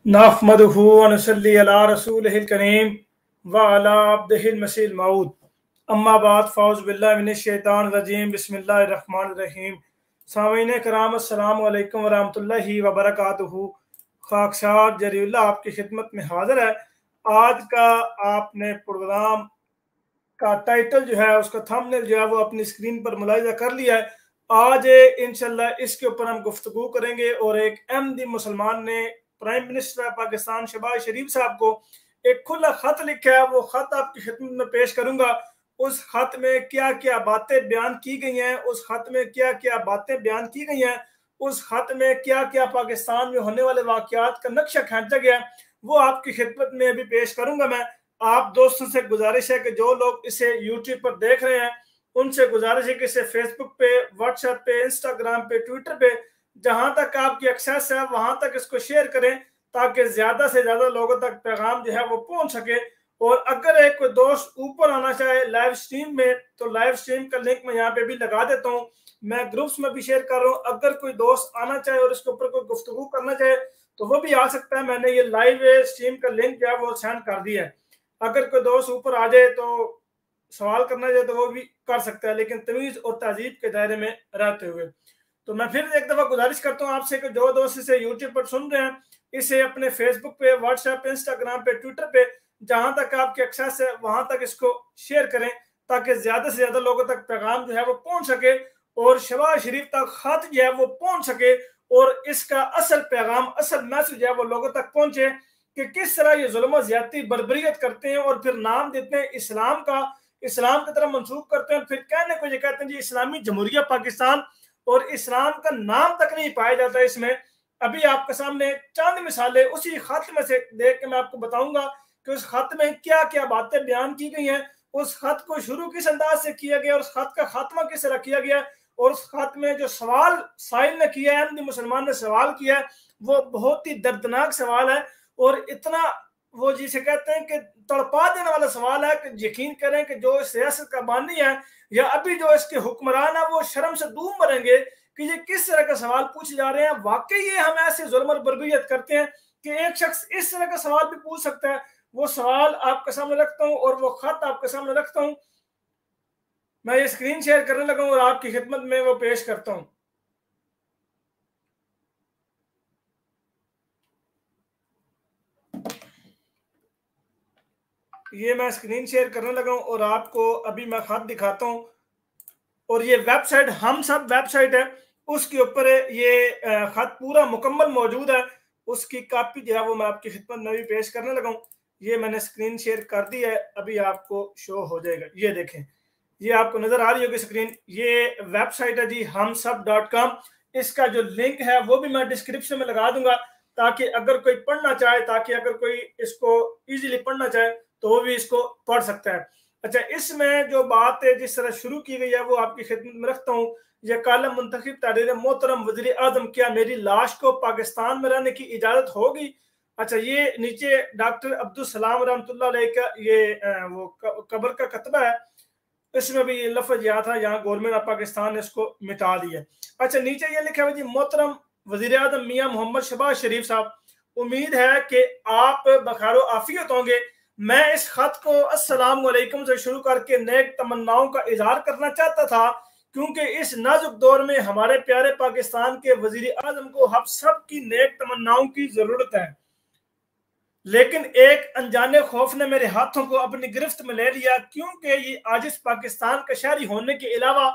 नहमदुहु व नसल्ली अला रसूलिहिल करीम व अला अब्दिहिल मसीहिल मऊद अम्मा बाद फ़ौज़ बिल्लाहि मिनश शैतानिर रजीम बिस्मिल्लाहिर रहमानिर रहीम। सामीन कराम अस्सलामु अलैकुम व रहमतुल्लाहि व बरकातुहू। खाकसार जरीउल्लाह आपकी खिदमत में हाजिर है। आज का आपने प्रोग्राम का टाइटल जो है, उसका थंबनेल जो है वो अपनी स्क्रीन पर मुलाहिजा कर लिया है। आज इंशाल्लाह इसके ऊपर हम गुफ्तगू करेंगे और एक अहमदी मुसलमान ने प्राइम मिनिस्टर पाकिस्तान शहबाज शरीफ साहब को एक खुला खत लिखा है। वो खत आपकी खिदमत में पेश करूंगा। उस खत में क्या क्या बातें बयान की गई हैं, उस खत में क्या क्या बातें बयान की गई हैं, उस खत में क्या क्या पाकिस्तान में होने वाले वाकयात का नक्शा खींचा गया है, वो आपकी खिदमत में अभी पेश करूंगा। मैं आप दोस्तों से गुजारिश है कि जो लोग इसे यूट्यूब पर देख रहे हैं उनसे गुजारिश है कि इसे फेसबुक पे, व्हाट्सएप पे, इंस्टाग्राम पे, ट्विटर पे, जहां तक आपकी एक्सेस है वहां तक इसको शेयर करें ताकि ज्यादा से ज्यादा लोगों तक पैगाम जो है वो पहुंच सके। और अगर एक कोई दोस्त ऊपर आना चाहे लाइव स्ट्रीम में तो लाइव स्ट्रीम का लिंक मैं यहाँ पे भी लगा देता हूँ। मैं ग्रुप्स में भी शेयर कर रहा हूँ। अगर कोई दोस्त आना चाहे और इसके ऊपर कोई गुफ्तगू करना चाहे तो वो भी आ सकता है। मैंने ये लाइव स्ट्रीम का लिंक जो है वो सेंड कर दिया है। अगर कोई दोस्त ऊपर आ जाए तो सवाल करना चाहे तो वो भी कर सकता है, लेकिन तमीज और तहजीब के दायरे में रहते हुए। तो मैं फिर एक दफा गुजारिश करता हूँ आपसे कि जो दोस्त इसे यूट्यूब पर सुन रहे हैं इसे अपने फेसबुक पे, व्हाट्सएप पे, इंस्टाग्राम पे, ट्विटर पे, जहां तक आपके एक्सेस है वहां तक इसको शेयर करें ताकि ज्यादा से ज्यादा लोगों तक पैगाम जो है वो पहुंच सके और शहबाज शरीफ तक खत जो है वो पहुंच सके और इसका असल पैगाम, असल मैसेज है वो लोगों तक पहुंचे कि किस तरह ये जुल्म ज्यादती बर्बरियत करते हैं और फिर नाम देते हैं इस्लाम का, इस्लाम की तरफ मंसूब करते हैं, फिर कहने को ये कहते हैं जी इस्लामी जमहूरिया पाकिस्तान, और इस्लाम का नाम तक नहीं पाया जाता इसमें। अभी आपके सामने चंद मिसालें उसी खत में से देख के मैं आपको बताऊंगा कि उस खत में क्या क्या बातें बयान की गई हैं, उस खत को शुरू किस अंदाज से किया गया, उस खत का खात्मा किस तरह किया गया, और उस खत में जो सवाल साहिल ने किया है, मुसलमान ने सवाल किया है, वो बहुत ही दर्दनाक सवाल है और इतना वो जिसे कहते हैं कि तड़पा देने वाला सवाल है कि यकीन करें कि जो सियासत का बानी है या अभी जो इसके हुक्मरान है वो शर्म से दूम मरेंगे कि ये किस तरह का सवाल पूछे जा रहे हैं। वाकई ये हम ऐसे जुल्म और बर्बरियत करते हैं कि एक शख्स इस तरह का सवाल भी पूछ सकता है। वो सवाल आपके सामने रखता हूँ और वो खत आपके सामने रखता हूँ। मैं ये स्क्रीन शेयर करने लगा हूँ और आपकी खिदमत में वो पेश करता हूँ। ये मैं स्क्रीन शेयर करने लगा हूँ और आपको अभी मैं खत दिखाता हूँ। और ये वेबसाइट हम सब वेबसाइट है, उसके ऊपर ये खत पूरा मुकम्मल मौजूद है। उसकी कॉपी जो है वो मैं आपकी खिदमत में भी पेश करने लगा हूँ। ये मैंने स्क्रीन शेयर कर दी है, अभी आपको शो हो जाएगा। ये देखें, ये आपको नजर आ रही होगी स्क्रीन। ये वेबसाइट है जी हमसब.com। इसका जो लिंक है वो भी मैं डिस्क्रिप्शन में लगा दूंगा ताकि अगर कोई पढ़ना चाहे, ताकि अगर कोई इसको इजीली पढ़ना चाहे तो वो भी इसको पढ़ सकता है। अच्छा, इसमें जो बात है जिस तरह शुरू की गई है वो आपकी खिदमत में रखता हूँ। यह कालम मुंतखब तहरीर मोहतरम वज़ीर आज़म, क्या मेरी लाश को पाकिस्तान में रहने की इजाज़त होगी। अच्छा, ये नीचे डॉक्टर अब्दुल सलाम रहमतुल्लाह अलैह का ये वो कब्र का कतबा है। इसमें भी ये लफ्ज याद था, यहाँ गवर्नमेंट ऑफ पाकिस्तान ने इसको मिटा दिया। अच्छा, नीचे ये लिखा हुआ जी मोहतरम वज़ीर आज़म मियां मोहम्मद शहबाज शरीफ साहब, उम्मीद है कि आप बखारो आफियत होंगे। मैं इस खत को अस्सलाम वालेकुम से शुरू करके नेक तमन्नाओं का इजहार करना चाहता था क्योंकि इस नाजुक दौर में हमारे प्यारे पाकिस्तान के वजीर आजम को हम सब की नेक तमन्नाओं की जरूरत है। लेकिन एक अनजाने खौफ ने मेरे हाथों को अपनी गिरफ्त में ले लिया क्योंकि ये आजिज पाकिस्तान का शहरी होने के अलावा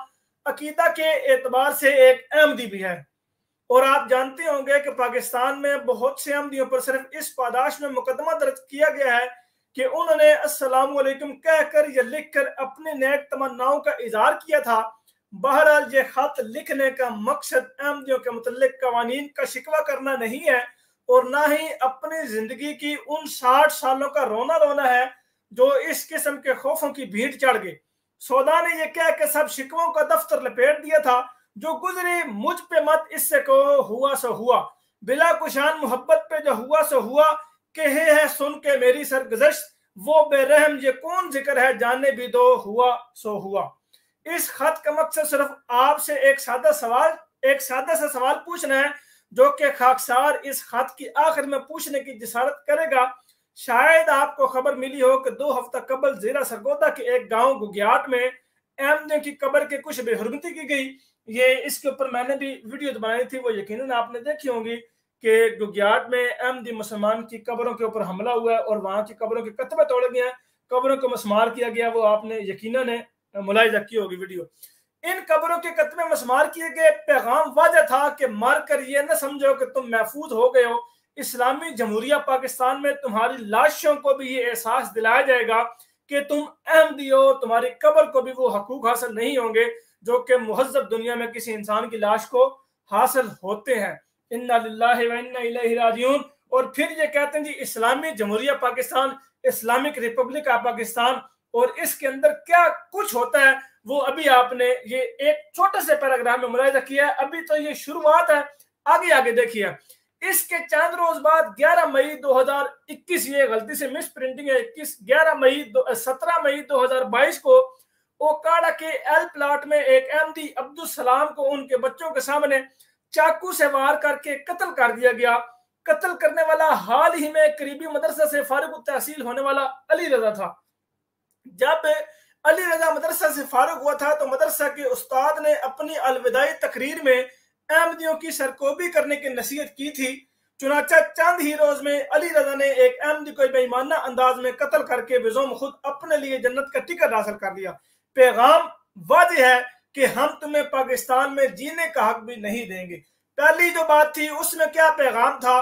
अकीदा के एतबार से एक अहमदी भी है। और आप जानते होंगे कि पाकिस्तान में बहुत से अहमदियों पर सिर्फ इस पादाश में मुकदमा दर्ज किया गया है कि उन्होंने अस्सलाम वालेकुम कहकर या लिखकर अपने नेक तमन्नाओं का इजहार किया था। बहरहाल ये खत लिखने का मकसद अहमदियों के मुतल्लिक कवानीन का शिकवा करना नहीं है और ना ही अपनी जिंदगी की उन 60 सालों का रोना रोना है जो इस किस्म के खौफों की भीड़ चढ़ गई। सौदा ने यह कह के सब शिकवों का दफ्तर लपेट दिया था, जो गुजरे मुझ पे मत इससे कहो हुआ सो हुआ, बिला कुशान मोहब्बत पे जो हुआ सो हुआ, कहे है सुन के मेरी सरगुज़श्त, वो बेरहम ये कौन जिक्र है जाने भी दो हुआ सो हुआ। इस खत का मकसद सिर्फ आपसे एक सादा सा सवाल पूछना है, जो कि खाकसार इस खत की आखिर में पूछने की जिसारत करेगा। शायद आपको खबर मिली हो कि 2 हफ्ता कबल ज़ेरा सरगोदा के एक गांव गुगियाट में अहमदियों की कब्र के कुछ बेहुरमती की गई। ये इसके ऊपर मैंने भी वीडियो बनाई थी, वो यकीनन आपने देखी होंगी कि गुगियाट में अहमदी मुसलमान की कब्रों के ऊपर हमला हुआ है और वहां की कब्रों के कतबे तोड़े गए हैं, कब्रों को मसमार किया गया। वो आपने यकीनन मुलाहिजा की होगी वीडियो। इन कब्रों के कतबे मसमार किए गए। पैगाम वाज़ेह था कि मर कर ये न समझो कि तुम महफूज हो गए हो। इस्लामी जमहूरिया पाकिस्तान में तुम्हारी लाशों को भी ये एहसास दिलाया जाएगा कि तुम अहमदी हो, तुम्हारी कब्र को भी वो हकूक हासिल नहीं होंगे जो कि मुहज़्ज़ब दुनिया में किसी इंसान की लाश को हासिल होते हैं। इन्ना लिल्लाहि व इन्ना इलैहि राजिऊन। और फिर ये कहते हैं जी इस्लामी जमहूरिया Pakistan, Islamic republic of Pakistan, और इसके अंदर क्या कुछ होता है वो अभी आपने ये एक छोटे से पैराग्राफ में मुलाहिजा किया है। अभी तो ये शुरुआत है, आगे आगे देखिए। इसके चंद रोज बाद 11 मई 2021, ये गलती से मिस प्रिंटिंग है, 17 मई 2022 को ओकाड़ा के एल प्लाट में एक अहमदी अब्दुल सलाम को उनके बच्चों के सामने चाकू से वार करके कत्ल कर दिया गया। कत्ल करने वाला हाल ही में करीबी मदरसा से फारुग तहसील होने वाला अली रजा था। जब अली रजा मदरसा से फारुग हुआ था तो मदरसा के उस्ताद ने अपनी अलविदाई तकरीर में अहमदियों की सरकोबी करने की नसीहत की थी। चुनाचा चंद ही रोज में अली रजा ने एक अहमदी को बेईमाना अंदाज में कत्ल करके बेजोम खुद अपने लिए जन्नत का टिकट हासिल कर लिया। पैगाम वाज़ेह है कि हम तुम्हें पाकिस्तान में जीने का हक भी नहीं देंगे। पहली जो बात थी उसमें क्या पैगाम था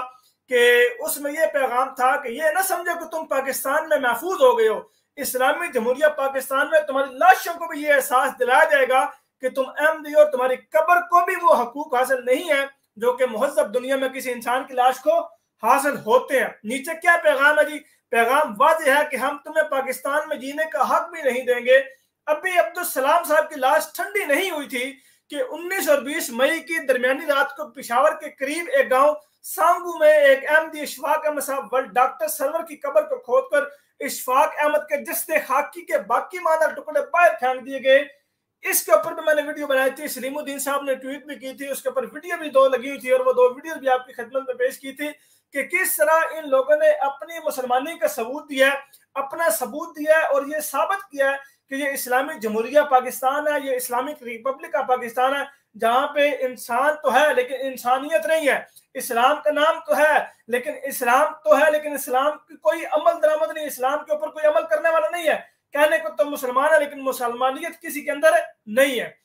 कि उसमें यह पैगाम था कि ये ना समझो कि तुम पाकिस्तान में महफूज हो गए हो। इस्लामी जमहूरिया पाकिस्तान में तुम्हारी लाशों को भी ये एहसास दिलाया जाएगा कि तुम अहमदी और तुम्हारी कब्र को भी वो हकूक हासिल नहीं है जो कि मुहज़्ज़ब दुनिया में किसी इंसान की लाश को हासिल होते हैं। नीचे क्या पैगाम है जी? पैगाम वाज़ेह है कि हम तुम्हें पाकिस्तान में जीने का हक भी नहीं देंगे। अभी अब्दुल सलाम साहब की लाश ठंडी नहीं हुई थी कि 19 और 20 मई की दरमियानी रात को पिशावर के करीब एक गांव सांगू में एक अहमदी इशफाक अहमद साहब वर्ल्ड डॉक्टर सरवर की कब्र को खोदकर इशफाक अहमद के जिस्ते खाकी के बाकी मादा टुकड़े बाहर फेंक दिए गए। इसके ऊपर भी मैंने वीडियो बनाई थी, सलीमुद्दीन साहब ने ट्वीट भी की थी, उसके ऊपर वीडियो भी 2 लगी हुई थी और वो 2 वीडियो भी आपकी खिदमत में पेश की थी कि किस तरह इन लोगों ने अपनी मुसलमानी का सबूत दिया है, अपना सबूत दिया है और ये साबित किया है कि ये इस्लामी जमहूरिया पाकिस्तान है, ये इस्लामिक रिपब्लिक का पाकिस्तान है जहाँ पे इंसान तो है लेकिन इंसानियत नहीं है। इस्लाम का नाम तो है लेकिन इस्लाम की कोई अमल दरामद नहीं, इस्लाम के ऊपर कोई अमल करने वाला नहीं है। कहने को तो मुसलमान है लेकिन मुसलमानियत किसी के अंदर नहीं है।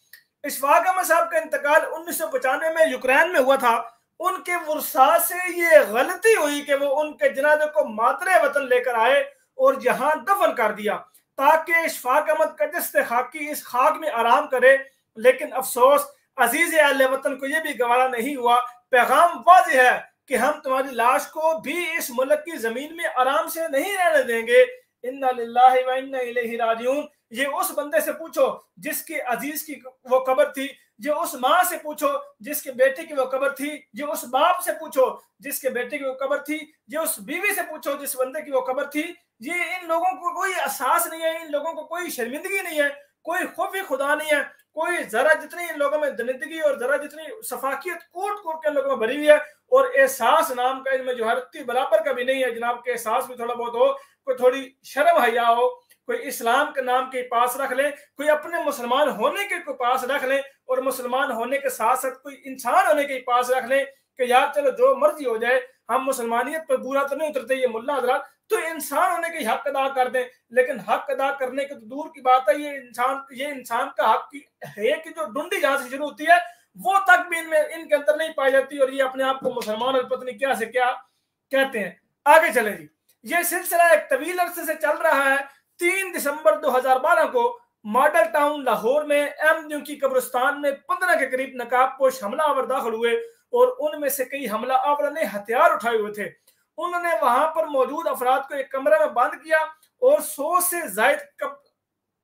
इशफाक अहमद साहब का इंतकाल 1995 में यूक्रेन में हुआ था। उनके वुरसा से ये गलती हुई कि वो उनके जनाजे को मातरे वतन लेकर आए और यहाँ दफन कर दिया ताकि इशफाक अहमद का जिस्ते खाकी इस खाक में आराम करे। लेकिन अफसोस अजीज अहले वतन को यह भी गवारा नहीं हुआ। पैगाम वाज़ेह है कि हम तुम्हारी लाश को भी इस मुल्क की जमीन में आराम से नहीं रहने देंगे। इन्ना लिल्लाहि व इन्ना इलैहि राजिऊन। ये उस बंदे से पूछो जिसके अजीज की वो कब्र थी, जो उस माँ से पूछो जिसके बेटे की वो कब्र थी, जो उस बाप से पूछो जिसके बेटे की वो कब्र थी, जो उस बीवी से पूछो जिस बंदे की वो कब्र थी। ये इन लोगों को कोई एहसास नहीं है, इन लोगों को कोई शर्मिंदगी नहीं है, कोई खौफ खुदा नहीं है, कोई जरा जितनी इन लोगों में दनिदगी और जरा जितनी सफाकियत कूट कूट के इन लोगों में भरी हुई है और एहसास नाम का इनमें जो है रत्ती बराबर का भी नहीं है। जनाब के एहसास भी थोड़ा बहुत हो, कोई थोड़ी शर्म हया हो, कोई इस्लाम के नाम के पास रख ले, कोई अपने मुसलमान होने के पास रख ले और मुसलमान होने के साथ साथ कोई इंसान होने के पास रख ले कि यार चलो जो मर्जी हो जाए, हम मुसलमानियत पर बुरा तो नहीं उतरते ये मुल्ला हजरात, तो इंसान होने के हक अदा कर दें। लेकिन हक अदा करने के तो दूर की बात है, ये इंसान का हक है कि जो डुंडी जहां से शुरू होती है वो तक भी इनके अंदर नहीं पाई जाती और ये अपने आप को मुसलमान और पत्नी क्या से क्या कहते हैं। आगे चले जी, ये सिलसिला एक तवील अरसे से चल रहा है। 3 दिसंबर 2012 को मॉडल टाउन लाहौर में अहमदियों की कब्रिस्तान में 15 के करीब नकाबपोश हमलावर दाखिल हुए और उनमें से कई हमलावर ने हथियार उठाए हुए थे। उन्होंने वहां पर मौजूद अफराद को एक कमरे में बंद किया और 100 से ज्यादा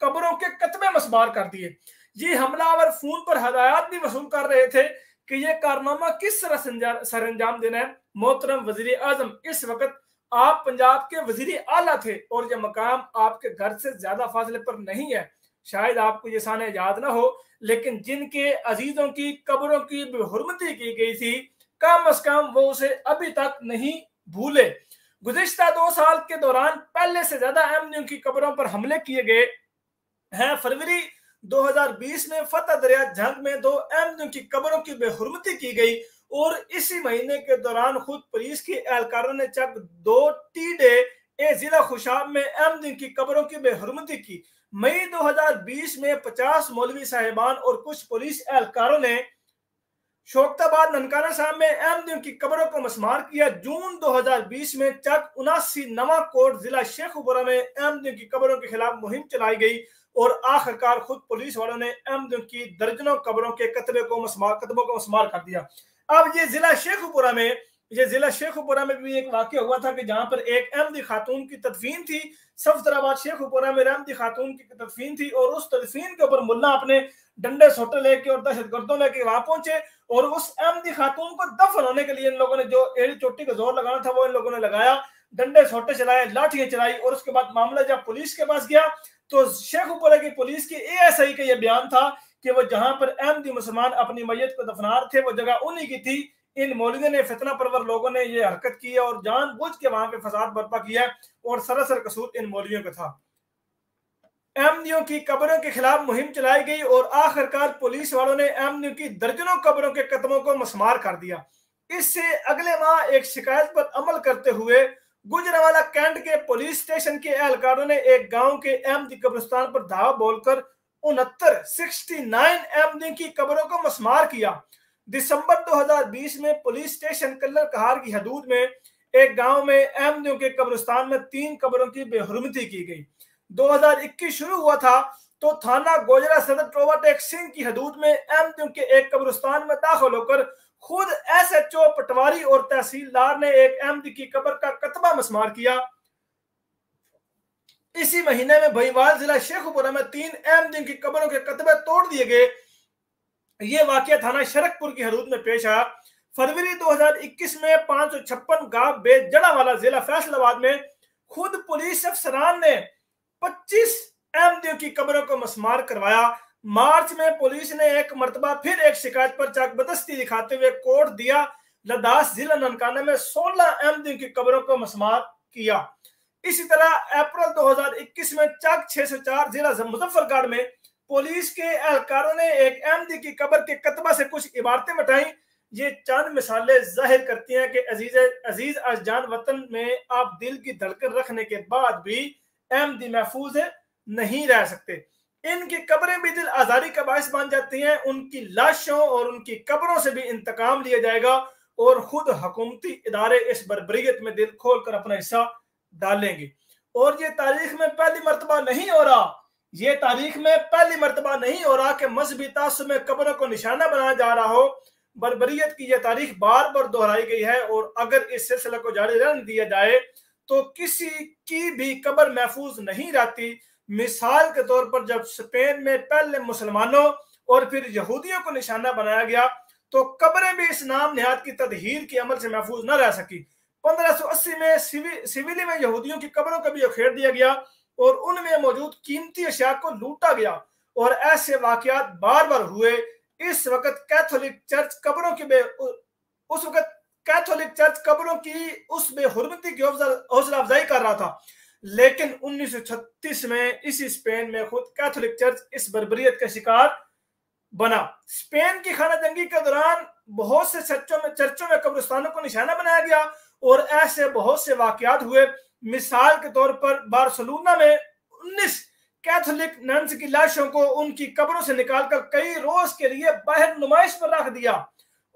कब्रों के कतबे मसबार कर दिए। ये हमलावर फोन पर हदायत भी वसूल कर रहे थे कि यह कारनामा किस तरह सर अंजाम देना है। मोहतरम वजीर आजम, इस वक्त आप पंजाब के वजीर आला थे और यह मकाम आपके घर से ज्यादा फासले पर नहीं है। शायद आपको ये साने याद ना हो, लेकिन जिनके अजीजों की कब्रों की बेहुरमती की गई थी कम अज कम वो उसे अभी तक नहीं भूले। गुज़िश्ता 2 साल के दौरान पहले से ज्यादा अहमदियों की कब्रों पर हमले किए गए हैं। फरवरी 2020 में फतेह दरिया जंग में 2 अहमदियों की कब्रों की बेहुरमती की गई और इसी महीने के दौरान खुद पुलिस के एहलकारों ने चक 2 टीडे जिला खुशाब में अहमदियों की कब्रों की बेहुरमती की। मई 2020 में 50 मौलवी साहिबान और कुछ पुलिस एहलकारों ने शोकताबाद ननकाना साहब में अहमदियों की कब्रों को मस्मार किया। जून 2020 में चक 79 नवा कोट जिला शेखुपुरा में अहमदियों की कब्रों के खिलाफ मुहिम चलाई गई और आखिरकार खुद पुलिस वालों ने अहमदियों की दर्जनों कब्रों के कतबों को मस्मार कर दिया। अब ये जिला शेखुपुरा में भी एक वाकया हुआ था कि जहां पर एक अहमदी खातून की तदफीन थी। सफदराबाद शेखुपुरा में अहमदी खातून की तदफीन थी और उस तदफीन के ऊपर मुल्ला अपने डंडे सोटे लेके और दहशतगर्दों लेके वहां पहुंचे और उस अहमदी खातून को दफन होने के लिए इन लोगों ने जो एड़ी चोटी का जोर लगाना था वो इन लोगों ने लगाया, डंडे सोटे चलाए, लाठियां चलाई और उसके बाद मामला जब पुलिस के पास गया तो शेखुपुरा की पुलिस की एएसआई का यह बयान था कि वो जहां पर अहमदी मुसलमान अपनी मैयत को दफना थे वो जगह उन्हीं की थी। इन मौलवियों ने, फितना परवर लोगों ने ये हरकत की है और जानबूझ के वहां पे फसाद बर्पा किया और सरासर कसूर इन मौलवियों का था। अहमदियों की कब्रों के खिलाफ मुहिम चलाई गई और आखिरकार पुलिस वालों ने अहमदियों की दर्जनों कब्रों के कदमों को मस्मार कर दिया। इससे अगले माह एक शिकायत पर अमल करते हुए गुजरावाला कैंट के पुलिस स्टेशन के एहलकारों ने एक गांव के अहमदी कब्रिस्तान पर धावा बोलकर 69 अहमदियों की कब्रों को मस्मार किया। दिसंबर 2020 में पुलिस स्टेशन कल्लर कहार की हदूद में एक गांव में अहमदियों के कब्रिस्तान में 3 कब्रों की बेहुरमती की गई। 2021 शुरू हुआ था तो थाना गोजरा सदर ट्रोवाटेक सिंह की हदूद में अहमदियों के एक कब्रिस्तान में दाखिल होकर खुद एसएचओ पटवारी और तहसीलदार ने एक अहमदी की कब्र का कतबा मस्मार किया। इसी महीने में भईवाल जिला शेखुपुरा में 3 अहमदियों की कब्रों के कतबे तोड़ दिए गए। यह वाकया थाना शरकपुर की हदूद में पेश आया। फरवरी 2021 में 556 गांव बेजड़ावाला जिला फैसलाबाद में खुद पुलिस अफसरान ने 25 अहमदियों की कब्रों को मस्मार करवाया। मार्च में पुलिस ने एक मर्तबा फिर एक शिकायत पर चाकबदस्ती दिखाते हुए कोर्ट दिया लद्दाख जिला ननकाना में 16 अहमदियों की कब्रों को मस्मार किया। इसी तरह अप्रैल 2021 में चक 604 जिला मुजफ्फरगढ़ में पुलिस के एहलकारों ने एक अहमदी की कब्र के कतबा से कुछ इबारतें मिटाई। ये चंद मिसालें जाहिर करती हैं कि अजीज अजजान वतन में आप दिल की धड़कन रखने के बाद भी अहमदी महफूज नहीं रह सकते। इनकी कब्रें भी दिल आजारी का बायस बन जाती हैं। उनकी लाशों और उनकी कब्रों से भी इंतकाम लिया जाएगा और खुद हुकूमती इदारे इस बर्बरियत में दिल खोलकर अपना हिस्सा डालेंगे। और ये तारीख में पहली मर्तबा नहीं हो रहा कि मजहबी तासुब में कब्रों को निशाना बनाया जा रहा हो। बर्बरियत की यह तारीख बार बार दोहराई गई है और अगर इस सिलसिले को जारी रहने दिया जाए तो किसी की भी कब्र महफूज नहीं रहती। मिसाल के तौर पर जब स्पेन में पहले मुसलमानों और फिर यहूदियों को निशाना बनाया गया तो कब्रें भी इस नाम निहाद की तदहीर के अमल से महफूज न रह सकी। 1580 में सिविली में यहूदियों की कब्रों को भी उखेड़ दिया गया और उनमें मौजूद कीमती अशिया को लूटा गया और ऐसे वाकयात बार बार हुए। इस वक्त कैथोलिक चर्च कब्रों की उस बेहुरमती की हौसला अफजाई कर रहा था, लेकिन 1936 में इसी स्पेन में खुद कैथोलिक चर्च इस बर्बरियत का शिकार बना। स्पेन की खाना जंगी के दौरान बहुत से चर्चों में कब्रिस्तानों को निशाना बनाया गया और ऐसे बहुत से वाकयात हुए। मिसाल के तौर पर बार्सिलोना में 19 कैथोलिक नन्स की लाशों को उनकी कब्रों से निकालकर कई रोज के लिए बाहर नुमाइश पर रख दिया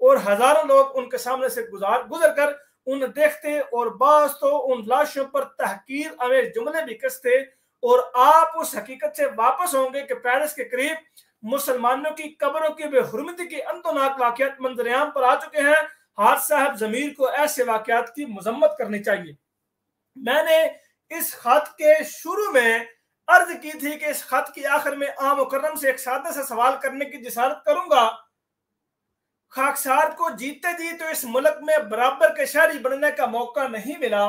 और हजारों लोग उनके सामने से गुजर कर उन्हें देखते और बाज तो उन लाशों पर तहकीर अमेज जुमले भी कसते। और आप उस हकीकत से वापस होंगे कि पेरिस के करीब मुसलमानों की कब्रों की बेहुरमती के अंतनाक वाकयात मंजरेआम पर आ चुके हैं। हाथ साहब जमीर को ऐसे वाकयात की मजम्मत करनी चाहिए। मैंने इस खत के शुरू में अर्ज की थी कि इस खत की आखिर में आम मुकर्रम से एक सादा सा सवाल करने की जिसारत करूंगा। खाकसार को जीते जी तो इस मुल्क में बराबर के शहरी बनने का मौका नहीं मिला।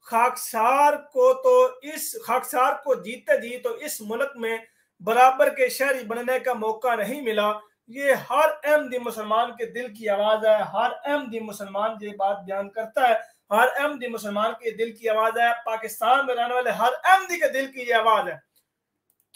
खाकसार को जीते जी तो इस मुल्क में बराबर के शहरी बनने का मौका नहीं मिला। ये हर अहमदी मुसलमान के दिल की आवाज़ है। हर अहमदी मुसलमान ये बात बयान करता है, हर अहमदी मुसलमान के दिल की आवाज़ है। पाकिस्तान में रहने वाले हर अहमदी के दिल की ये आवाज़ है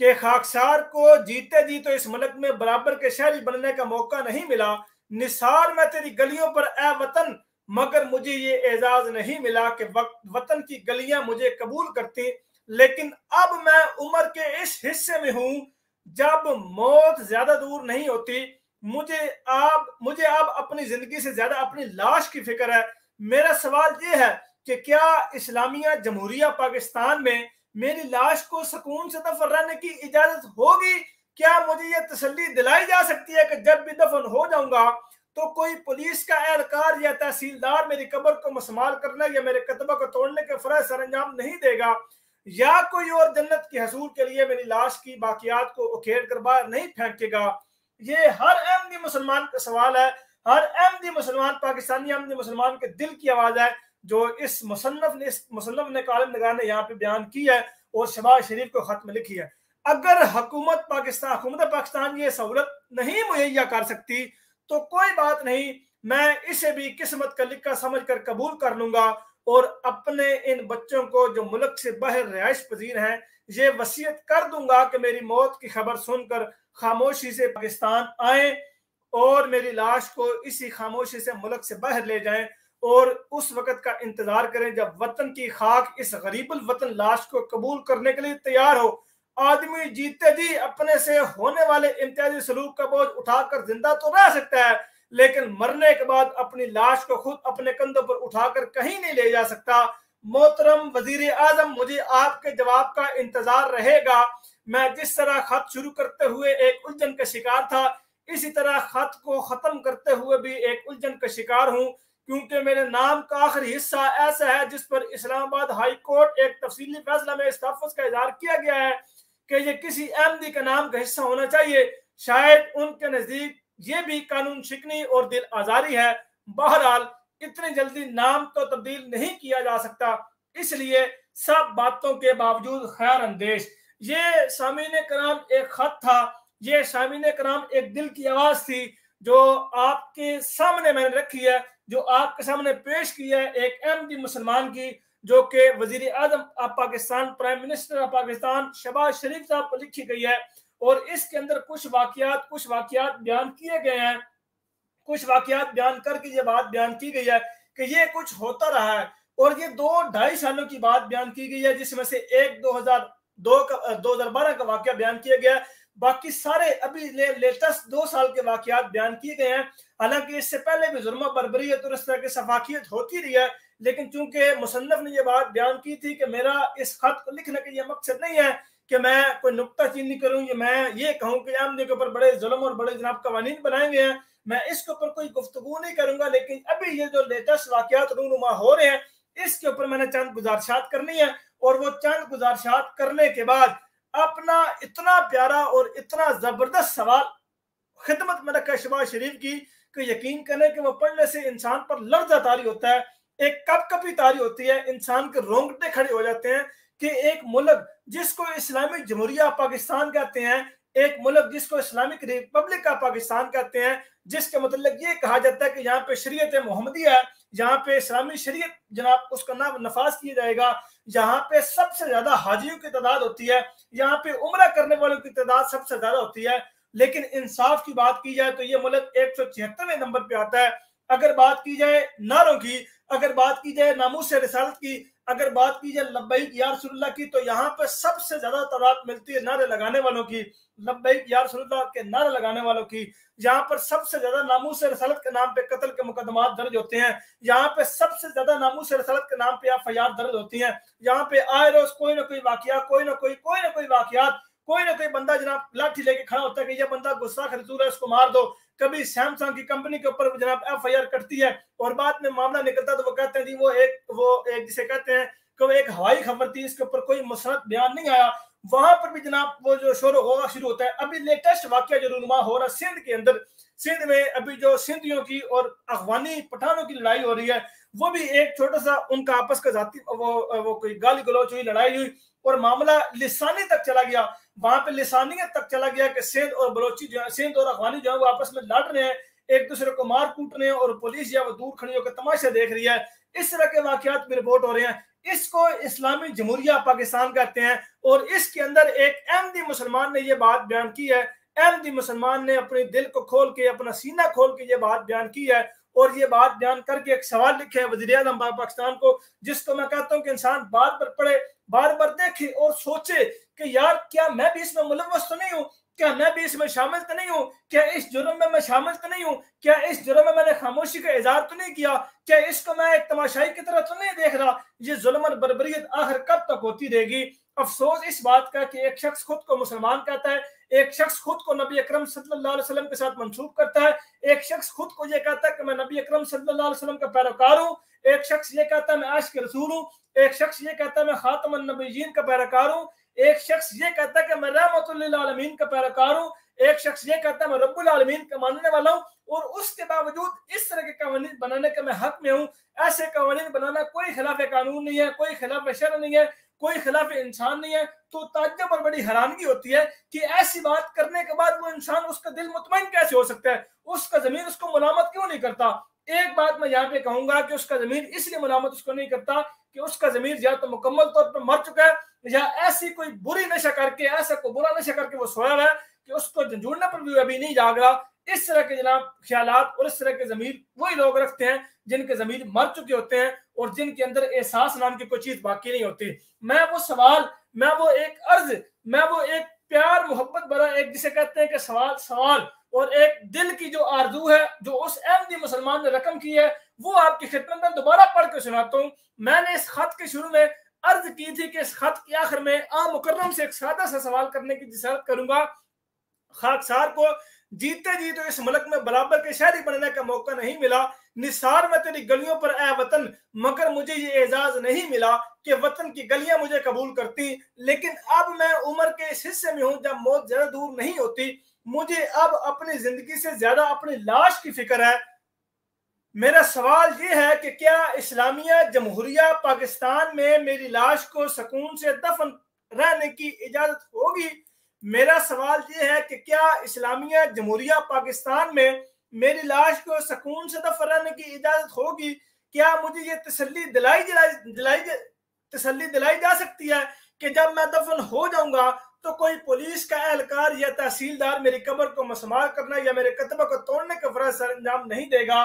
कि खाकसार को जीते जी तो इस मुल्क में बराबर के शहरी बनने का मौका नहीं मिला। निसार में तेरी गलियों पर ए वतन, मगर मुझे ये एजाज नहीं मिला कि वतन की गलियां मुझे कबूल करती। लेकिन अब मैं उम्र के इस हिस्से में हूं जब मौत ज्यादा दूर नहीं होती। मुझे अब अपनी जिंदगी से ज्यादा अपनी लाश की फिक्र है। मेरा सवाल ये है कि क्या इस्लामिया जमहूरिया पाकिस्तान में मेरी लाश को सुकून से दफन रहने की इजाजत होगी? क्या मुझे यह तसल्ली दिलाई जा सकती है कि जब भी दफन हो जाऊंगा तो कोई पुलिस का एहलकार या तहसीलदार मेरी कब्र को मसमार करने या मेरे कतबा को तोड़ने के फर्ज सरंजाम नहीं देगा, या कोई और जन्नत के हसूल के लिए मेरी लाश की बाकियात को उखेड़ कर बाहर नहीं फेंकेगा? ये हर अहमदी मुसलमान का सवाल है। हर अहमदी मुसलमान, पाकिस्तानी अहमदी मुसलमान के दिल की आवाज है जो इस मुसन्नफ ने कालिम निगाह ने यहाँ पे बयान की है और शहबाज शरीफ को खत में लिखी है। अगर हुकूमत पाकिस्तान ये सहूलत नहीं मुहैया कर सकती तो कोई बात नहीं, मैं इसे भी किस्मत का लिखा समझकर कबूल कर लूंगा और अपने इन बच्चों को जो मुल्क से बाहर रिहाइश पजीर हैं ये वसीयत कर दूंगा कि मेरी मौत की खबर सुनकर खामोशी से पाकिस्तान आए और मेरी लाश को इसी खामोशी से मुल्क से बाहर ले जाएं और उस वक्त का इंतजार करें जब वतन की खाक इस गरीबुल वतन लाश को कबूल करने के लिए तैयार हो। आदमी जीते जी अपने से होने वाले इम्तियाजी सलूक का बोझ उठाकर जिंदा तो रह सकता है, लेकिन मरने के बाद अपनी लाश को खुद अपने कंधों पर उठाकर कहीं नहीं ले जा सकता। मोहतरम वजीर आजम, मुझे आपके जवाब का इंतजार रहेगा। मैं जिस तरह खत शुरू करते हुए एक उलझन का शिकार था, इसी तरह खत को खत्म करते हुए भी एक उलझन का शिकार हूं, क्योंकि मेरे नाम का आखिरी हिस्सा ऐसा है जिस पर इस्लामाबाद हाई कोर्ट एक तफसीली फैसला में इस तहफ़्फ़ुज़ का इज़हार किया गया है कि ये किसी अहमदी के नाम का हिस्सा होना चाहिए। शायद उनके नजदीक ये भी कानून शिकनी और दिल आजारी है। बहरहाल इतनी जल्दी नाम तो तब्दील नहीं किया जा सकता, इसलिए सब बातों के बावजूद खैर अंदेश। ये सामीने कराम एक खत था, ये सामीने कराम एक दिल की आवाज थी जो आपके सामने मैंने रखी है, जो आपके सामने पेश की है एक अहमदी मुसलमान की, जो कि वजीर आजम of Pakistan, prime minister of Pakistan Shahbaz Sharif साहब को लिखी गई है। और इसके अंदर कुछ वाकयात बयान किए गए हैं, कुछ वाकयात बयान करके ये बात बयान की गई है कि ये कुछ होता रहा है और ये 2-2.5 सालों की बात बयान की गई है, जिसमें से एक 2012 का वाकया बयान किया गया। बाकी सारे अभी लेटेस्ट 2 साल के वाकयात बयान किए गए हैं। हालांकि इससे पहले भी जुर्म बर्बरियत और इस तरह की सफाकियत होती रही है, लेकिन चूंकि मुसन्नफ ने यह बात बयान की थी कि मेरा इस खत को लिखने का यह मकसद नहीं है कि मैं कोई नुक्ताचीनी करूं या मैं ये कहूं कि आमदी के ऊपर बड़े जुल्म और बड़े जनाब कवानीन बनाए गए हैं, मैं इसके ऊपर कोई गुफ्तगू नहीं करूंगा। लेकिन अभी ये जो लेटेस्ट वाकयात रूनुमा हो रहे हैं इसके ऊपर मैंने चंद गुजारिशात करनी है, और वो चंद गुजारिशात करने के बाद अपना इतना प्यारा और इतना जबरदस्त सवाल खिदमत में रखा शहबाज शरीफ की कि यकीन करें कि वो पढ़ने से इंसान पर लर्जा तारी होता है, एक कपकपी तारी होती है, इंसान के रोंगटे खड़े हो जाते हैं कि एक मुल्क जिसको इस्लामिक जमहूरिया पाकिस्तान कहते हैं, एक मुल्क जिसको इस्लामिक रिपब्लिक का पाकिस्तान कहते हैं, जिसके मतलब ये कहा जाता है कि यहाँ पे शरीयत मोहम्मदिया है, यहाँ पे इस्लामी शरीयत जनाब उसका नाम नफाज किया जाएगा, यहाँ पे सबसे ज्यादा हाजियों की तादाद होती है, यहाँ पे उम्रा करने वालों की तादाद सबसे ज्यादा होती है। लेकिन इंसाफ की बात की जाए तो ये मुल्क 176वें नंबर पे आता है। अगर बात की जाए नारों की, अगर बात की जाए नामूस रिसालत की, अगर बात की जाए लब्बैक या रसूलुल्लाह की, तो यहाँ पे सबसे ज्यादा तादाद मिलती है नारे लगाने वालों की, लब्बैक या रसूलुल्लाह के नारे लगाने वालों की। यहाँ पर सबसे ज्यादा नामूस रिसालत के नाम पे कत्ल के मुकदमात दर्ज होते हैं, यहाँ पे सबसे ज्यादा नामूस रिसालत के नाम पे एफआईआर दर्ज होती हैं। यहाँ पे आए रोज कोई ना कोई वाकया, कोई ना कोई वाकयात, कोई ना कोई बंदा जनाब लाठी लेके खड़ा होता है कि यह बंदा गुस्सा खरसूल है, इसको मार दो। कभी सैमसंग की कंपनी के ऊपर जनाब एफआईआर कटती है और बाद में मामला निकलता है तो वो कहते हैं जी वो एक जिसे कहते हैं कि वो एक हवाई खबर थी, इसके ऊपर कोई मुसनद बयान नहीं आया। वहां पर भी जनाब वो जो शोर होगा शुरू होता है। अभी लेटेस्ट वाकया जो रूनुमा हो रहा है सिंध के अंदर, सिंध में अभी जो सिंधियों की और अफगानी पठानों की लड़ाई हो रही है, वो भी एक छोटा सा उनका आपस का जाती वो कोई गाली गलौच हुई, लड़ाई हुई और मामला लिसानी तक चला गया। वहां पे लिसानियत तक चला गया कि सिंध और बलोची जो है, सिंध और अफगानी जो है वो आपस में लड़ रहे हैं, एक दूसरे को मार कूट रहे हैं और पुलिस या वो दूर खड़ी होकर तमाशा देख रही है। इस तरह के वाकयात में रिपोर्ट हो रहे हैं। इसको इस्लामी जमहूरिया पाकिस्तान कहते हैं और इसके अंदर एक अहमदी मुसलमान ने यह बात बयान की है। अहमदी मुसलमान ने अपने दिल को खोल के, अपना सीना खोल के ये बात बयान की है और ये बात बयान करके एक सवाल लिखे है वज़ीर आज़म पाकिस्तान को, जिसको मैं कहता हूं कि इंसान बार बार पढ़े, बार बार देखे और सोचे कि यार क्या मैं भी इसमें मुलव्वस तो नहीं हूं, क्या मैं भी इसमें शामिल तो नहीं हूं, क्या इस जुर्म में मैं शामिल तो नहीं हूं, क्या इस जुर्म में मैंने खामोशी का इजहार तो नहीं किया, क्या इसको मैं एक तमाशाई की तरह तो नहीं देख रहा। ये जुल्म और बर्बरियत आखिर कब तक होती रहेगी। अफसोस इस बात का कि एक शख्स खुद को मुसलमान कहता है, एक शख्स खुद को नबी अकरम सल्लल्लाहु अलैहि वसल्लम के साथ मंसूब करता है, एक शख्स खुद को यह कहता है कि मैं नबी अकरम सल्लल्लाहु अलैहि वसल्लम का पैरोकार हूं, एक शख्स ये कहता है मैं आशिक रसूल हूं, एक शख्स ये कहता है मैं खातमुन नबिय्यीन का पैरोकार हूं, एक शख्स ये कहता है कि मैं रहमतुल लिल आलमीन का पैरोकार हूं, एक शख्स ये कहता है मैं रब्बुल आलमीन का मानने वाला हूं। और उसके बावजूद इस तरह के कानून बनाने के मैं हक में हूं। ऐसे कानून बनाना कोई खिलाफ कानून नहीं है, कोई खिलाफ शरअ नहीं है, कोई खिलाफ इंसान नहीं है। तो ताज्जुब और बड़ी हैरानगी होती है कि ऐसी बात करने के बाद वो इंसान, उसका दिल मुतमईन कैसे हो सकता है, उसका ज़मीर उसको मुलामत क्यों नहीं करता। एक बात मैं यहाँ पे कहूंगा कि उसका ज़मीर इसलिए मुलामत उसको नहीं करता कि उसका ज़मीर या तो मुकम्मल तौर पर मर चुका है या ऐसी कोई बुरी नशा करके, ऐसा कोई बुरा नशा करके वो सोया है कि उसको झंझोड़ने पर भी अभी नहीं जाग रहा। इस तरह के जनाब ख्यालात और इस तरह के ज़मीर वही लोग रखते हैं जिनके ज़मीर मर चुके होते हैं और जिनके अंदर एहसास नाम की कोई चीज़ बाकी नहीं होती। मैं वो सवाल, मैं वो एक अर्ज, मैं वो एक प्यार मोहब्बत भरा एक जिसे कहते हैं कि सवाल और एक दिल की जो आरजू है जो उस अहमदी मुसलमान ने रकम की है, वो आपकी खिदमत में दोबारा पढ़ के सुनाता हूँ। मैंने इस खत के शुरू में अर्ज की थी कि इस खत के आखिर में आ मुकर्रम से एक सादा सा सवाल करने की जिसारत करूंगा। खाकसार को जीते जी तो इस मुल्क में बराबर के शहरी बनने का मौका नहीं मिला। निसार में तेरी गलियों पर ए वतन, मगर मुझे ये एजाज नहीं मिला कि वतन की गलियां मुझे कबूल करती। लेकिन अब मैं उम्र के इस हिस्से में हूं जब मौत ज्यादा दूर नहीं होती। मुझे अब अपनी जिंदगी से ज्यादा अपनी लाश की फिक्र है। मेरा सवाल ये है कि क्या इस्लामिया जमहूरिया पाकिस्तान में मेरी लाश को सुकून से दफन रहने की इजाजत होगी। मेरा सवाल ये है कि क्या इस्लामिया जमहूरिया पाकिस्तान में मेरी लाश को सुकून से दफन रहने की इजाजत होगी। क्या मुझे ये तसल्ली दिलाई जा सकती है कि जब मैं दफन हो जाऊंगा तो कोई पुलिस का एहलकार या तहसीलदार मेरी कब्र को मसमार करना या मेरे कतबे को तोड़ने का फर्ज सर अंजाम नहीं देगा,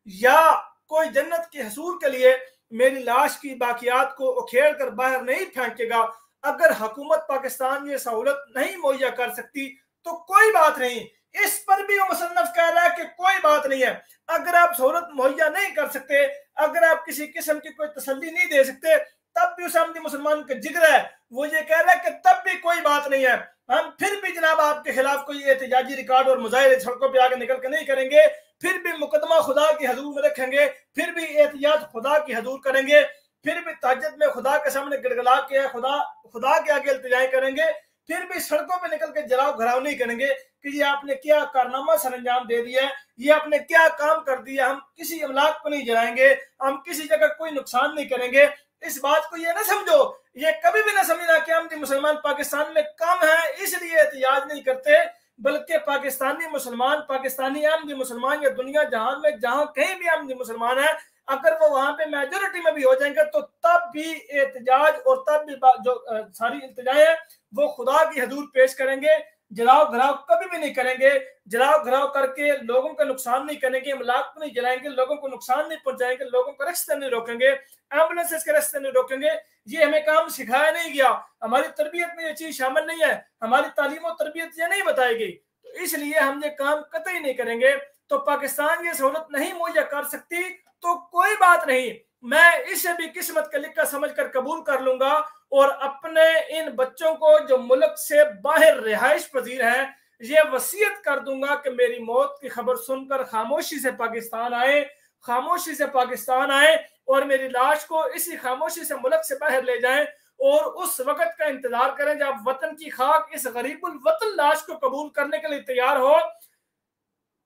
या कोई जन्नत के हसूल के लिए मेरी लाश की बाकियात को उखेड़ कर बाहर नहीं फेंकेगा। अगर हुकूमत पाकिस्तान ये सहूलत नहीं मुहैया कर सकती तो कोई बात नहीं। इस पर भी मुसन्नफ कह रहा है कि कोई बात नहीं है। अगर आप सहूलत मुहैया नहीं कर सकते, अगर आप किसी किस्म की कोई तसल्ली नहीं दे सकते, तब भी उस अहमदी मुसलमान का जिक्र है, वो ये कह रहा है कि तब भी कोई बात नहीं है। हम फिर भी जनाब आपके खिलाफ कोई एहतजाजी रिकॉर्ड और मुजाहिरे सड़कों पर आगे निकल कर नहीं करेंगे, फिर भी मुकदमा खुदा की हजूर में रखेंगे, फिर भी एहतियात खुदा की हजूर करेंगे, फिर भी तहज्जुद में खुदा के सामने गिड़गिड़ा के खुदा के आगे इल्तिजाएं करेंगे, फिर भी सड़कों पे निकल के जलाओ घराव नहीं करेंगे कि ये आपने क्या कारनामा सर अंजाम दे दिया है, ये आपने क्या काम कर दिया। हम किसी अमलाक को नहीं जलाएंगे, हम किसी जगह कोई नुकसान नहीं करेंगे। इस बात को ये ना समझो, ये कभी भी ना समझना कि हम मुसलमान पाकिस्तान में कम है इसलिए एहतियाज नहीं करते, बल्कि पाकिस्तानी मुसलमान, पाकिस्तानी अहमदी मुसलमान या दुनिया जहान में जहां कहीं भी अहमदी मुसलमान है, अगर वो वहां पे मेजोरिटी में भी हो जाएंगे तो तब भी एहतजाज और तब भी जो सारी इल्तिजाएं हैं वो खुदा की हजूर पेश करेंगे। जलाओ घराव कभी भी नहीं करेंगे, जलाओ घराव करके लोगों का नुकसान नहीं करेंगे, इमलाक को नहीं जलाएंगे, लोगों को नुकसान नहीं पहुंचाएंगे, लोगों को रास्ते नहीं रोकेंगे, एम्बुलेंसेस के रास्ते नहीं रोकेंगे। ये हमें काम सिखाया नहीं गया, हमारी तरबियत में ये चीज शामिल नहीं है, हमारी तालीम और तरबियत ये नहीं बताएगी, तो इसलिए हम ये काम कतई नहीं करेंगे। तो पाकिस्तान ये सहूलत नहीं मुहैया कर सकती तो कोई बात नहीं, मैं इसे भी किस्मत का लिखा समझकर कबूल कर लूंगा और अपने इन बच्चों को जो मुल्क से बाहर रिहाइश पजीर हैं ये वसीयत कर दूंगा कि मेरी मौत की खबर सुनकर खामोशी से पाकिस्तान आए, खामोशी से पाकिस्तान आए और मेरी लाश को इसी खामोशी से मुल्क से बाहर ले जाएं और उस वक्त का इंतजार करें जब वतन की खाक इस गरीबुल वतन लाश को कबूल करने के लिए तैयार हो।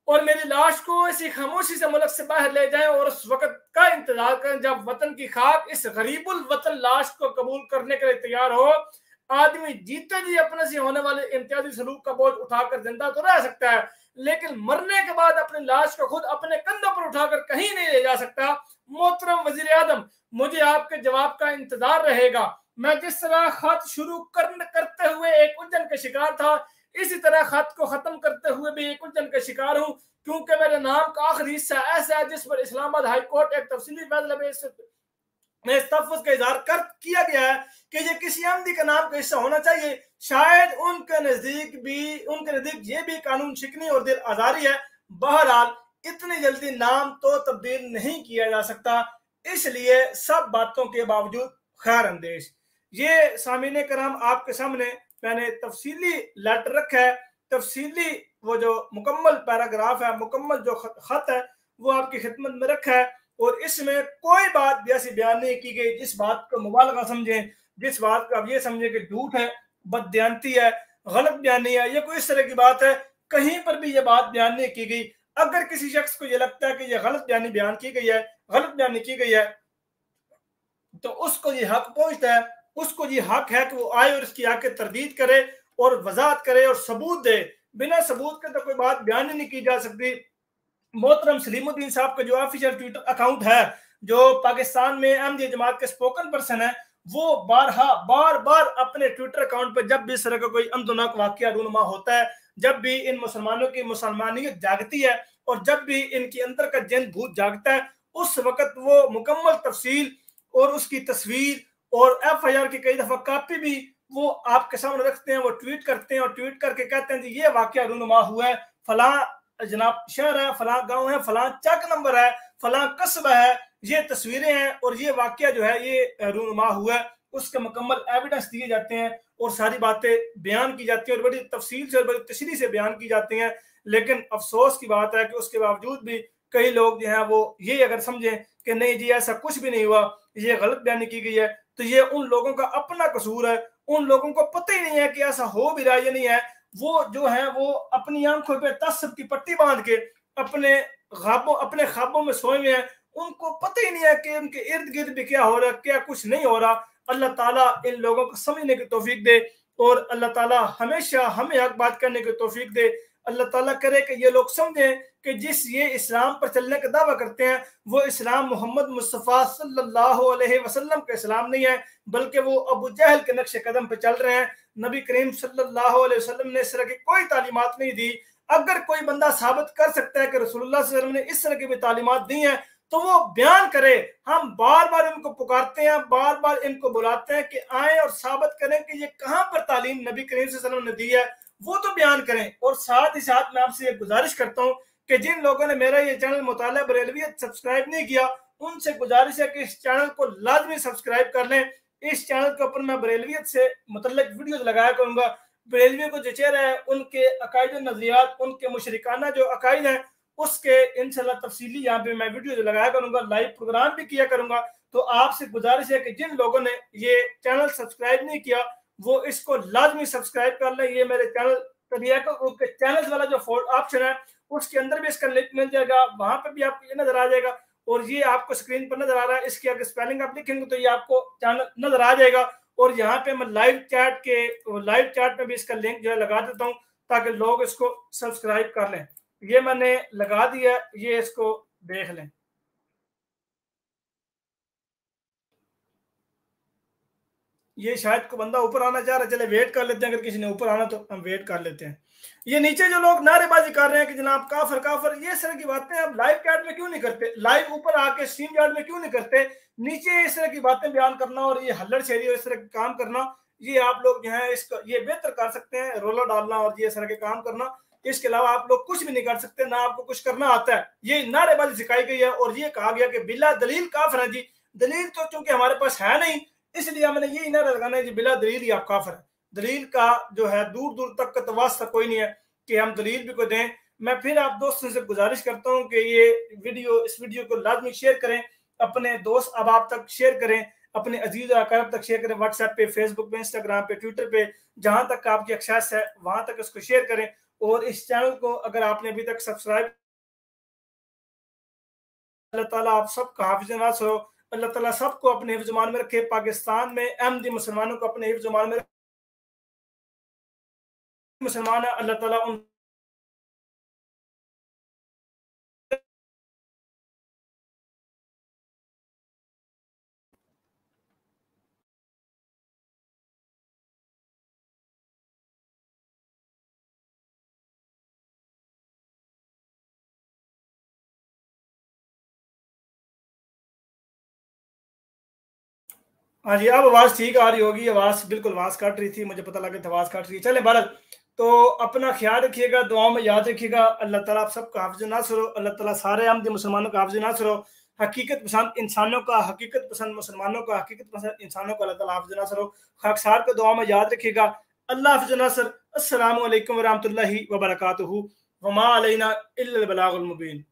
और मेरी लाश को इसी खामोशी से मुल्क से बाहर ले जाएं और उस वक्त का इंतजार करें जब वतन की खाक इस गरीबुल वतन लाश को कबूल करने के लिए तैयार हो। आदमी जीते जी अपने से होने वाले इम्तियाजी सलूक का बोझ उठाकर जिंदा तो रह सकता है, लेकिन मरने के बाद अपनी लाश को खुद अपने कंधों पर उठाकर कहीं नहीं ले जा सकता। मोहतरम वजीर आजम, मुझे आपके जवाब का इंतजार रहेगा। मैं जिस तरह खत शुरू करते हुए एक उलझन का शिकार था, इसी तरह खत को खत्म करते हुए भी एक उलझन का शिकार हूं, क्योंकि मेरे नाम का आखिरी हिस्सा ऐसा है जिस पर इस्लामाबाद हाई कोर्ट एक तफसीली फैसले में इस तहफ़्फ़ुज़ का इज़हार किया गया है कि ये किसी अहमदी का नाम का हिस्सा होना चाहिए। शायद उनके नजदीक ये भी कानून शिकनी और दिल आजारी है। बहरहाल इतनी जल्दी नाम तो तब्दील नहीं किया जा सकता, इसलिए सब बातों के बावजूद खैर अंदेश। ये सामीने कराम आपके सामने मैंने तफसीली लेटर रखा है, तफसीली वो जो मुकम्मल पैराग्राफ है, मुकम्मल जो खत है वो आपकी खिदमत में रखा है, और इसमें कोई बात भी ऐसी बयान नहीं की गई जिस बात को मुबालगा समझें, जिस बात को आप ये समझें कि झूठ है, बददयानती है, गलत बयानी है, ये कोई इस तरह की बात है। कहीं पर भी ये बात बयान नहीं की गई। अगर किसी शख्स को ये लगता है कि ये गलत बयानी बयान की गई है, गलत बयानी की गई है, तो उसको ये हक पहुंचता है, उसको ये हक है कि वो आए और इसकी आके तरदीद करे और वजाहत करे और सबूत दे। बिना सबूत के तो कोई बात बयान ही नहीं की जा सकती। मोहतरम सलीमुद्दीन साहब का जो ऑफिशियल ट्विटर अकाउंट है, जो पाकिस्तान में अहमदी जमात के स्पोकन पर्सन है, वो बार बार अपने ट्विटर अकाउंट पर जब भी इस तरह का कोई अमदनाक वाकया रूनुमा होता है, जब भी इन मुसलमानों की मुसलमानियत जागती है और जब भी इनके अंदर का जन भूत जागता है, उस वक्त वो मुकम्मल तफसील और उसकी तस्वीर और FIR की कई दफा कापी भी वो आपके सामने रखते हैं। वो ट्वीट करते हैं और ट्वीट करके कहते हैं जी ये वाकया रूनुमा हुआ है, फलां जनाब शहर है, फलां गांव है, फलां चक नंबर है, फलां कस्बा है, ये तस्वीरें हैं और ये वाकया जो है ये रूनुमा हुआ है। उसके मुकम्मल एविडेंस दिए जाते हैं और सारी बातें बयान की जाती हैं और बड़ी तफसील से और बड़ी तशरीह से बयान की जाती हैं। लेकिन अफसोस की बात है कि उसके बावजूद भी कई लोग जो हैं वो ये अगर समझें कि नहीं जी ऐसा कुछ भी नहीं हुआ, ये गलत बयानी की गई है, तो ये उन लोगों का अपना कसूर है। उन लोगों को पता ही नहीं है कि ऐसा हो भी रहा है या नहीं है। वो जो है वो अपनी आंखों पे तसब की पट्टी बांध के अपने ख्वाबों में सोए हुए हैं। उनको पता ही नहीं है कि उनके इर्द गिर्द भी क्या हो रहा है, क्या कुछ नहीं हो रहा। अल्लाह ताला इन लोगों को समझने की तौफीक दे और अल्लाह ताला हमेशा हमें हक बात करने की तौफीक दे। अल्लाह ताला करे कि ये लोग समझें कि जिस ये इस्लाम पर चलने का दावा करते हैं वो इस्लाम मोहम्मद मुस्तफ़ा सल्लल्लाहु अलैहि वसल्लम का इस्लाम नहीं है, बल्कि वो अबू जहल के नक्शे कदम पे चल रहे हैं। नबी करीम सल्लल्लाहु अलैहि वसल्लम ने इस तरह की कोई तालीमात नहीं दी। अगर कोई बंदा साबित कर सकता है कि रसूलुल्लाह सल्लल्लाहु अलैहि वसल्लम ने इस तरह की भी तालीमात दी हैं तो वो बयान करे। हम बार बार इनको पुकारते हैं, बार बार इनको बुलाते हैं कि आए और साबित करें कि ये कहां पर तालीम नबी करीम सल्लल्लाहु अलैहि वसल्लम ने दी है, वो तो बयान करें। और साथ ही साथ मैं आपसे एक गुजारिश करता हूं कि जिन लोगों ने मेरा ये चैनल मुताला बरेलवियत सब्सक्राइब नहीं किया, उनसे गुजारिश है कि इस चैनल को लाजमी सब्सक्राइब कर लें। इस चैनल के ऊपर मैं बरेलवियत से मुतल्लिक वीडियोस लगाया करूंगा। बरेलवियों को जो चेहरा है, उनके अकायद नजरियात, उनके मुशरिकाना जो अकायद हैं, उसके इंशाल्लाह तफसीली यहाँ पे मैं वीडियो लगाया करूंगा, लाइव प्रोग्राम भी किया करूंगा। तो आपसे गुजारिश है कि जिन लोगों ने ये चैनल सब्सक्राइब नहीं किया वो इसको लाजमी सब्सक्राइब कर लें। ये मेरे चैनल वाला जो ऑप्शन है उसके अंदर भी इसका लिंक मिल जाएगा, वहां पर भी आपको ये नजर आ जाएगा और ये आपको स्क्रीन पर नजर आ रहा है। इसकी अगर स्पेलिंग आप लिखेंगे तो ये आपको चैनल नजर आ जाएगा। और यहाँ पे मैं लाइव चैट में भी इसका लिंक जो है लगा देता हूँ ताकि लोग इसको सब्सक्राइब कर लें। ये मैंने लगा दिया, ये इसको देख लें। ये शायद को बंदा ऊपर आना चाह रहा है, चले वेट कर लेते हैं, अगर किसी ने ऊपर आना तो हम वेट कर लेते हैं। ये नीचे जो लोग नारेबाजी कर रहे हैं कि जनाब काफर काफर, ये तरह की बातें आप लाइव चैट में क्यों नहीं करते, लाइव ऊपर आके स्ट्रीम यार्ड में क्यों नहीं करते। नीचे इस तरह की बातें बयान करना और ये हल्लड़ शेरी और इस तरह के काम करना, ये आप लोग जो है इसका ये बेहतर कर सकते हैं, रोला डालना और ये इस तरह के काम करना। इसके अलावा आप लोग कुछ भी नहीं कर सकते, ना आपको कुछ करना आता है। ये नारेबाजी सिखाई गई है और ये कहा गया कि बिला दलील काफर है जी। दलील तो चूंकि हमारे पास है नहीं, इसलिए हमने यही नारा लगाना है कि बिला दलील ही आप काफिर है। दलील का जो है दूर दूर तक का तो वास्ता कोई नहीं है कि हम दलील भी को दें। मैं फिर आप दोस्तों से गुजारिश करता हूं कि ये इस वीडियो को लाजमी शेयर करें, अपने दोस्त अहबाब तक शेयर करें, अपने अजीज अकायब तक शेयर करें, व्हाट्सएप पे, फेसबुक पे, इंस्टाग्राम पे, ट्विटर पे, जहां तक आपकी एक्सेस है वहां तक इसको शेयर करें। और इस चैनल को अगर आपने अभी तक सब्सक्राइब, अल्लाह ताला आप सबका हाफिज़ नासर हो। अल्लाह ताला सबको अपने हिफ्ज़ ईमान में रखे। पाकिस्तान में अहमदी मुसलमानों को अपने हिफ्ज़ ईमान में रखे। मुसलमान है, अल्लाह ताला उन हाँ जी, अब आवाज़ ठीक आ रही होगी। आवाज़ बिल्कुल आवाज़ कट रही थी, मुझे पता लगा था आवाज़ कट रही है। चलें बहरहाल, तो अपना ख़्याल रखिएगा, दुआओं में याद रखिएगा। अल्लाह ताला आप सबका हाफ़िज़ नासर हो। अल्लाह ताला सारे अहमदी मुसलमानों का हाफ़िज़ नासर हो। हकीकत पसंद इंसानों का, हकीकत पसंद मुसलमानों का, हकीकत पसंद इंसानों का अल्लाह ताला हाफ़िज़ नासर हो। खाकसार को दुआओं में याद रखिएगा। अल्लाह हाफ़िज़ नासर। अस्सलामु अलैकुम व रहमतुल्लाहि व बरकातुहू। व मा अलैना इल्लल बलागुल मुबीन।